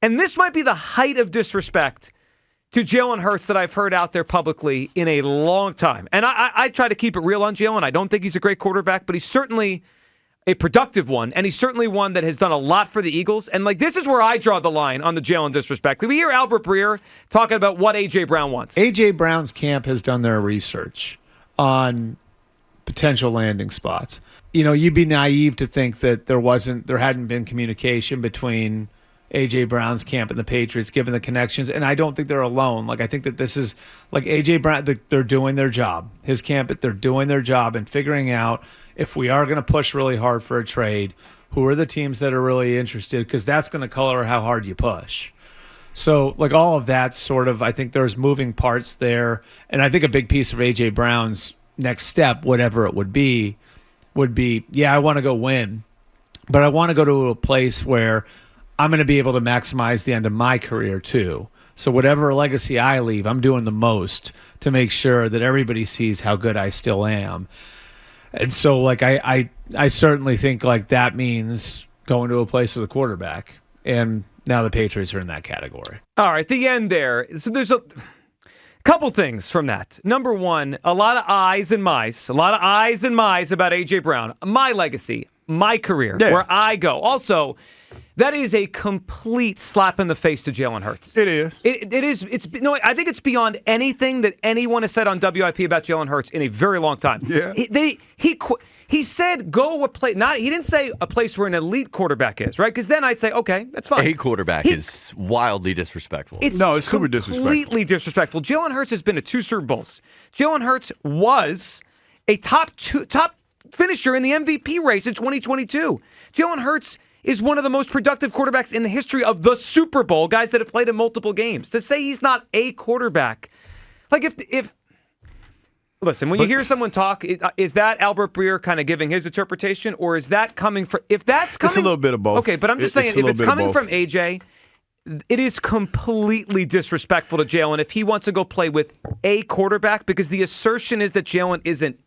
And this might be the height of disrespect to Jalen Hurts that I've heard out there publicly in a long time. And I try to keep it real on Jalen. I don't think he's a great quarterback, but he's certainly a productive one, and he's certainly one that has done a lot for the Eagles. And this is where I draw the line on the Jalen disrespect. We hear Albert Breer talking about what A.J. Brown wants. A.J. Brown's camp has done their research on potential landing spots. You'd be naive to think that there hadn't been communication between A.J. Brown's camp and the Patriots, given the connections. And I don't think they're alone. I think that this is A.J. Brown, they're doing their job. His camp, they're doing their job and figuring out if we are going to push really hard for a trade, who are the teams that are really interested, because that's going to color how hard you push. So, all of that sort of, I think there's moving parts there. And I think a big piece of A.J. Brown's next step, whatever it would be, I want to go win, but I want to go to a place where I'm going to be able to maximize the end of my career too. So whatever legacy I leave, I'm doing the most to make sure that everybody sees how good I still am. And so, I certainly think that means going to a place with a quarterback. And now the Patriots are in that category. All right, the end there. So there's a couple things from that. Number one, a lot of eyes and mice about A.J. Brown. My legacy, my career, where I go. Also, that is a complete slap in the face to Jalen Hurts. It is. It is. I think it's beyond anything that anyone has said on WIP about Jalen Hurts in a very long time. Yeah. He said go a place. He didn't say a place where an elite quarterback is, right? Because then I'd say, okay, that's fine. A quarterback is wildly disrespectful. It's super disrespectful. Completely disrespectful. Jalen Hurts has been to 2 Super Bowls. Jalen Hurts was a top finisher in the MVP race in 2022. Jalen Hurts is one of the most productive quarterbacks in the history of the Super Bowl, guys that have played in multiple games. To say he's not a quarterback, listen, when you hear someone talk, is that Albert Breer kind of giving his interpretation, or is that coming from? If that's coming, it's a little bit of both. Okay, but I'm just saying, if it's coming from AJ, it is completely disrespectful to Jalen if he wants to go play with a quarterback, because the assertion is that Jalen isn't